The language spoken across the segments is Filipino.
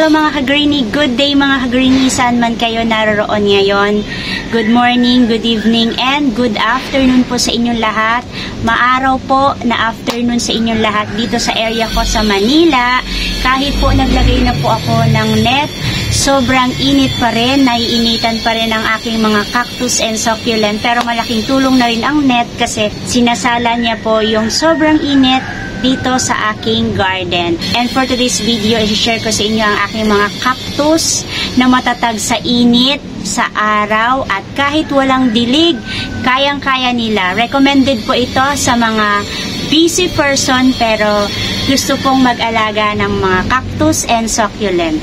Hello mga ka-greenie, good day mga ka-greenie, saan man kayo naroroon ngayon. Good morning, good evening, and good afternoon po sa inyong lahat. Maaraw po na afternoon sa inyong lahat dito sa area ko sa Manila. Kahit po naglagay na po ako ng net, sobrang init pa rin, naiinitan pa rin ang aking mga cactus and succulent. Pero malaking tulong na rin ang net kasi sinasala niya po yung sobrang init dito sa aking garden. And for today's video, i-share ko sa inyo ang aking mga cactus na matatag sa init, sa araw, at kahit walang dilig, kayang-kaya nila. Recommended po ito sa mga busy person pero gusto pong mag-alaga ng mga cactus and succulent.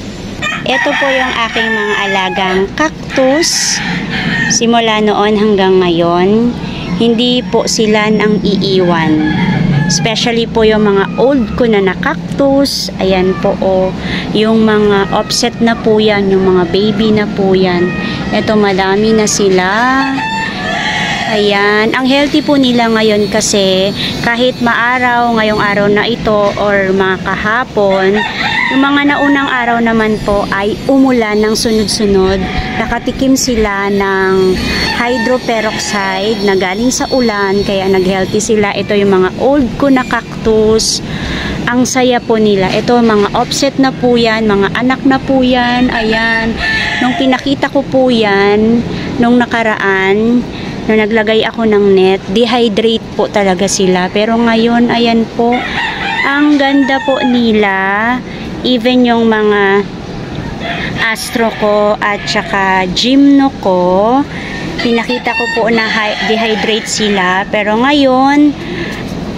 Ito po yung aking mga alagang cactus. Simula noon hanggang ngayon, hindi po sila nang iiwan. Especially po yung mga old ko na cactus. Ayan po yung mga offset na po yan, yung mga baby na po yan. Ito madami na sila. Ayan, ang healthy po nila ngayon kasi kahit maaraw ngayong araw na ito or mga kahapon, yung mga naunang araw naman po ay umulan ng sunod-sunod. Nakatikim sila ng hydroperoxide na galing sa ulan, kaya nag-healthy sila. Ito yung mga old ko na cactus. Ang saya po nila. Ito mga offset na po yan, mga anak na po yan. Ayan, nung pinakita ko po yan, nung nakaraan, nung naglagay ako ng net, dehydrate po talaga sila. Pero ngayon, ayan po, ang ganda po nila. Even yung mga astro ko at saka gymno ko, pinakita ko po na dehydrate sila. Pero ngayon,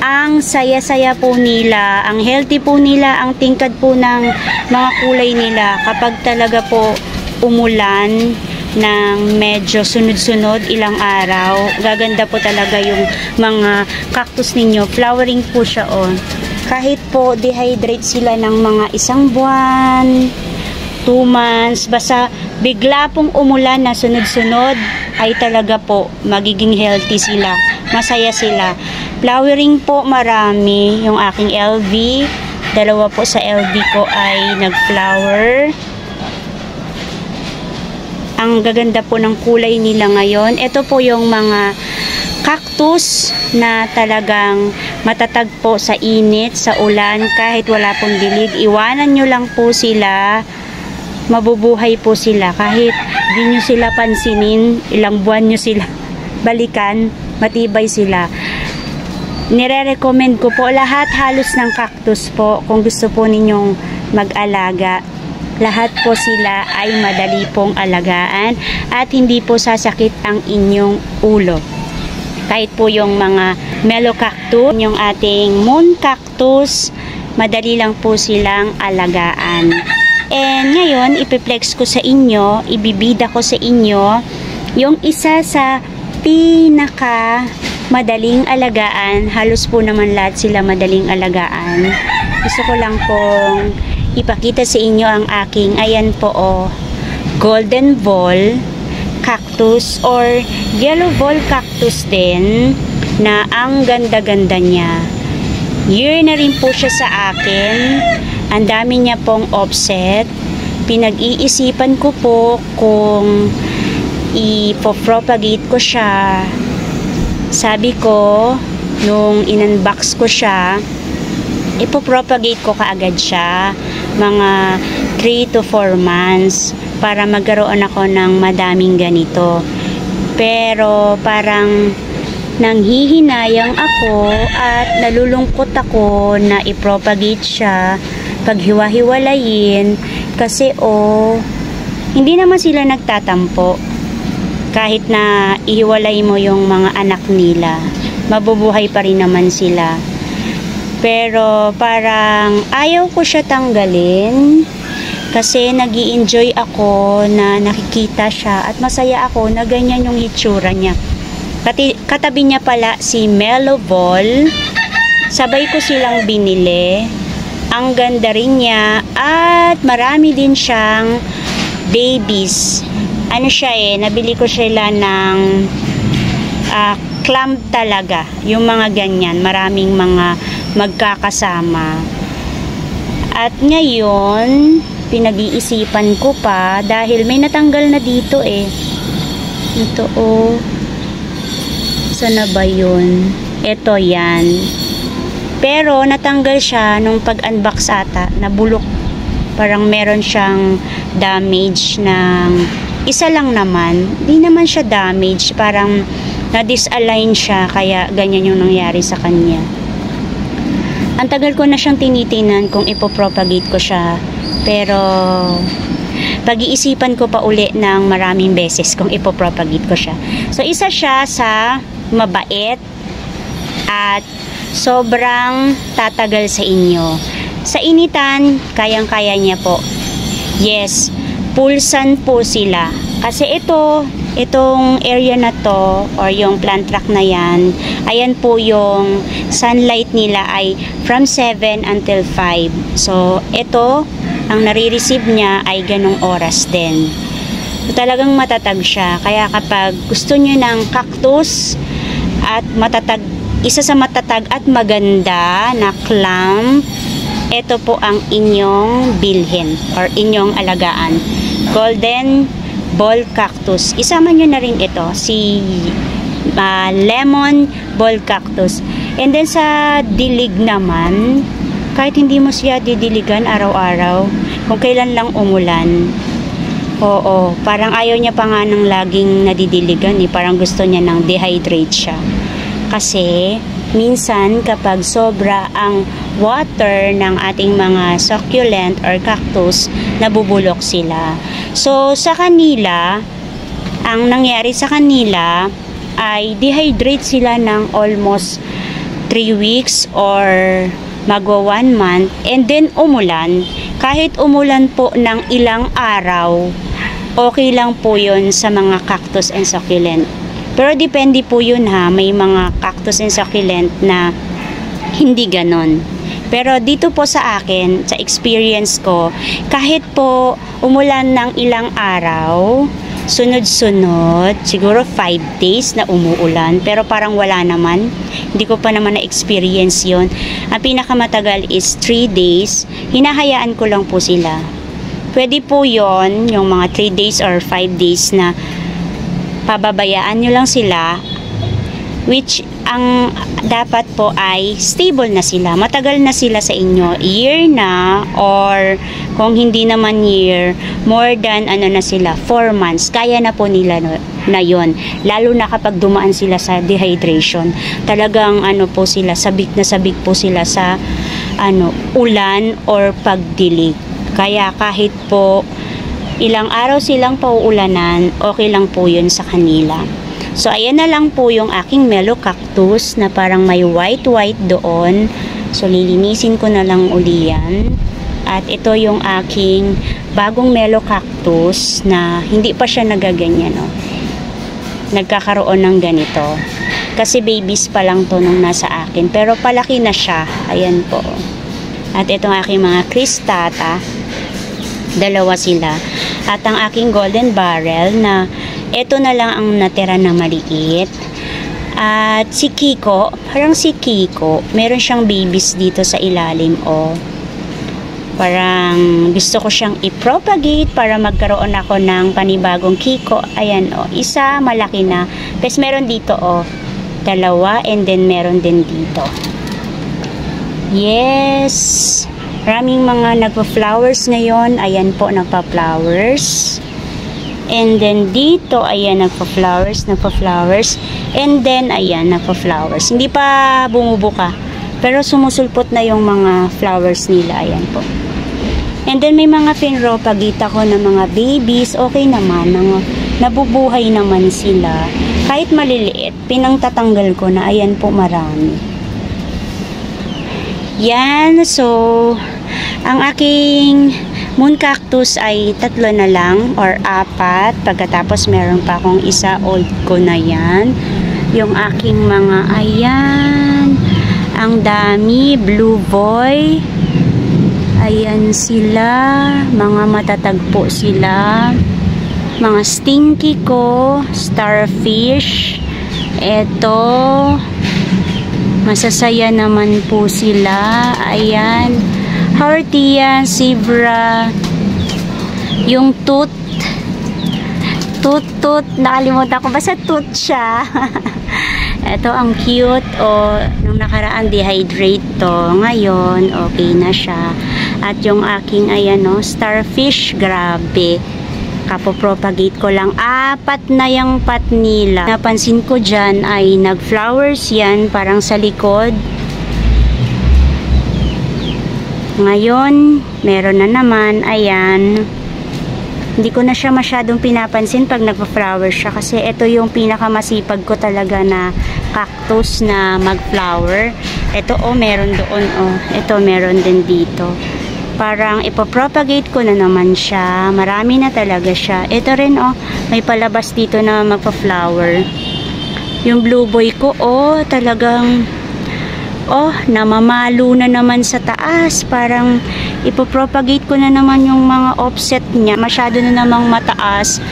ang saya-saya po nila, ang healthy po nila, ang tingkad po ng mga kulay nila kapag talaga po umulan ng medyo sunod-sunod ilang araw. Gaganda po talaga yung mga cactus ninyo. Flowering po siya Kahit po dehydrate sila ng mga 1 buwan, 2 months, basta bigla pong umulan na sunod-sunod, ay talaga po magiging healthy sila. Masaya sila. Flowering po marami. Yung aking LV, 2 po sa LV ko ay nag-flower. Ang gaganda po ng kulay nila ngayon. Ito po yung mga cactus na talagang matatag po sa init, sa ulan, kahit wala pong dilig. Iwanan nyo lang po sila, mabubuhay po sila. Kahit di nyo sila pansinin, ilang buwan nyo sila balikan, matibay sila. Nire-recommend ko po lahat halos ng cactus po, kung gusto po ninyong mag-alaga. Lahat po sila ay madali pong alagaan at hindi po sasakit ang inyong ulo. Kahit po yung mga mellow cactus, yung ating moon cactus, madali lang po silang alagaan. And ngayon, ipiplex ko sa inyo, ibibida ko sa inyo, yung isa sa pinaka madaling alagaan. Halos po naman lahat sila madaling alagaan. Gusto ko lang pong ipakita sa inyo ang aking, ayan po golden ball cactus or yellow ball cactus din, na ang ganda-ganda niya. Year na rin po siya sa akin. Ang dami niya pong offset. Pinag-iisipan ko po kung ipopropagate ko siya. Sabi ko, nung in-unbox ko siya, ipopropagate ko kaagad siya mga 3 to 4 months para magkaroon ako ng madaming ganito. Pero parang nanghihinayang ako at nalulungkot ako na ipropagate siya, paghiwa-hiwalayin, kasi hindi naman sila nagtatampo. Kahit na ihiwalay mo yung mga anak nila, mabubuhay pa rin naman sila. Pero parang ayaw ko siya tanggalin kasi nag-i-enjoy ako na nakikita siya at masaya ako na ganyan yung hitsura niya. Katabi niya pala si Mellow Ball. Sabay ko silang binili. Ang ganda rin niya at marami din siyang babies. Ano siya nabili ko sila ng clam talaga. Yung mga ganyan, maraming mga magkakasama. At ngayon, pinag-iisipan ko pa dahil may natanggal na dito eh. Ito oh. Sana ba yun? Ito yan. Pero natanggal siya nung pag-unbox ata. Nabulok. Parang meron siyang damage ng isa lang naman. Di naman siya damage. Parang na-disalign siya. Kaya ganyan yung nangyari sa kanya. Ang tagal ko na siyang tinitingnan kung ipopropagate ko siya. Pero pag-iisipan ko pa uli ng maraming beses kung ipopropagate ko siya. So isa siya sa mabait at sobrang tatagal sa inyo. Sa initan, kayang-kaya niya po. Yes, pulsan po sila. Kasi itong area na to or yung plant rack na yan, ayan po yung sunlight nila ay from 7 until 5. So, ito, ang nare-receive niya ay ganong oras din. So, talagang matatag siya. Kaya kapag gusto niyo ng cactus at matatag, isa sa matatag at maganda na clamp, ito po ang inyong bilhin or inyong alagaan. Golden ball cactus. Isama nyo na rin ito, si lemon ball cactus. And then sa dilig naman, kahit hindi mo siya didiligan araw-araw, kung kailan lang umulan. Oo, parang ayaw niya pa nga ng laging nadidiligan eh. Parang gusto niya ng dehydrate siya. Kasi minsan kapag sobra ang water ng ating mga succulent or cactus, nabubulok sila. So sa kanila, ang nangyari sa kanila ay dehydrate sila ng almost 3 weeks or magwa 1 month, and then umulan. Kahit umulan po ng ilang araw, okay lang po yun sa mga cactus and succulent. Pero depende po yun ha, may mga cactus and succulent na hindi ganon. Pero dito po sa akin, sa experience ko, kahit po umulan ng ilang araw, sunod-sunod, siguro 5 days na umuulan, pero parang wala naman. Hindi ko pa naman na-experience yun. Ang pinakamatagal is 3 days. Hinahayaan ko lang po sila. Pwede po yon yung mga 3 days or 5 days na pababayaan nyo lang sila, which ang dapat po ay stable na sila, matagal na sila sa inyo, year na, or kung hindi naman year, more than na sila, 4 months, kaya na po nila na yon. Lalo na kapag dumaan sila sa dehydration, talagang po sila, sabik po sila sa ulan or pagdilig. Kaya kahit po ilang araw silang pauulanan, okay lang po yun sa kanila. So ayan na lang po yung aking mellow cactus na parang may white doon. So lilinisin ko na lang uli yan. At ito yung aking bagong mellow cactus na hindi pa siya nagaganyan, no? Nagkakaroon ng ganito. Kasi babies pa lang to nung nasa akin, pero palaki na siya. Ayan po. At itong aking mga cristata, dalawa sila. At ang aking golden barrel na ito na lang ang natira na maliit. At si Kiko, parang si Kiko, meron siyang babies dito sa ilalim, oh. Parang gusto ko siyang i-propagate para magkaroon ako ng panibagong Kiko. Ayan, oh, isa malaki na. Tapos meron dito, oh, dalawa, and then meron din dito. Yes! Maraming mga nagpa-flowers ngayon. Ayan po, nagpa-flowers. And then dito, ayan, nagpa-flowers. And then, ayan, nagpa-flowers. Hindi pa bumubuka. Pero sumusulpot na yung mga flowers nila. Ayan po. And then, may mga pinropagita ko na mga babies. Okay naman. Nabubuhay naman sila. Kahit maliliit, pinangtatanggal ko na. Ayan po, marami. Yan. So, ang aking moon cactus ay 3 na lang or 4. Pagkatapos meron pa akong isa, old ko na yan. Yung aking mga, ayan, ang dami, blue boy, ayan sila, mga matatagpo sila, mga stinky ko, starfish, eto, masasaya naman po sila, ayan. Hortia, zebra, yung toot, nakalimutan ko, basta toot siya. Ito ang cute. Nung nakaraan dehydrate to, ngayon okay na siya. At yung aking ayan starfish, grabe, kapopropagate ko lang, 4 na yung pot nila. Napansin ko dyan ay nag-flowers yan, parang sa likod. Ngayon meron na naman, ayan. Hindi ko na siya masyadong pinapansin pag nagpa-flower siya, kasi ito yung pinakamasipag ko talaga na cactus na mag-flower. Ito meron doon, ito meron din dito. Parang ipopropagate ko na naman siya. Marami na talaga siya. Ito rin may palabas dito na magpa-flower. Yung blue boy ko talagang namamalo na naman sa taas. Parang ipopropagate ko na naman yung mga offset niya. Masyado na namang mataas.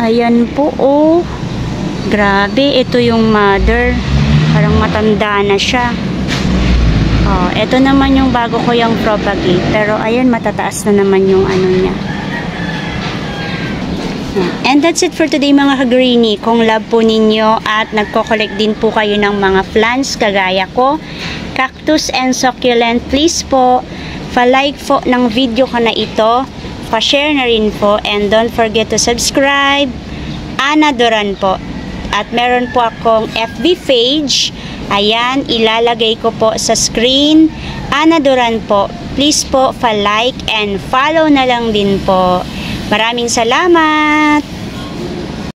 Ayan po, grabe. Ito yung mother. Parang matanda na siya. Ito naman yung bago ko yung propagate. Pero ayan, matataas na naman yung niya. And that's it for today mga ka-greenie. Kung love po ninyo at nagko-collect din po kayo ng mga plants kagaya ko, cactus and succulent, please po, pa-like po ng video ko na ito, pa-share na rin po, and don't forget to subscribe. Ana Duran po. At meron po akong FB page. Ayan, ilalagay ko po sa screen. Ana Duran po. Please po, pa-like and follow na lang din po. Maraming salamat!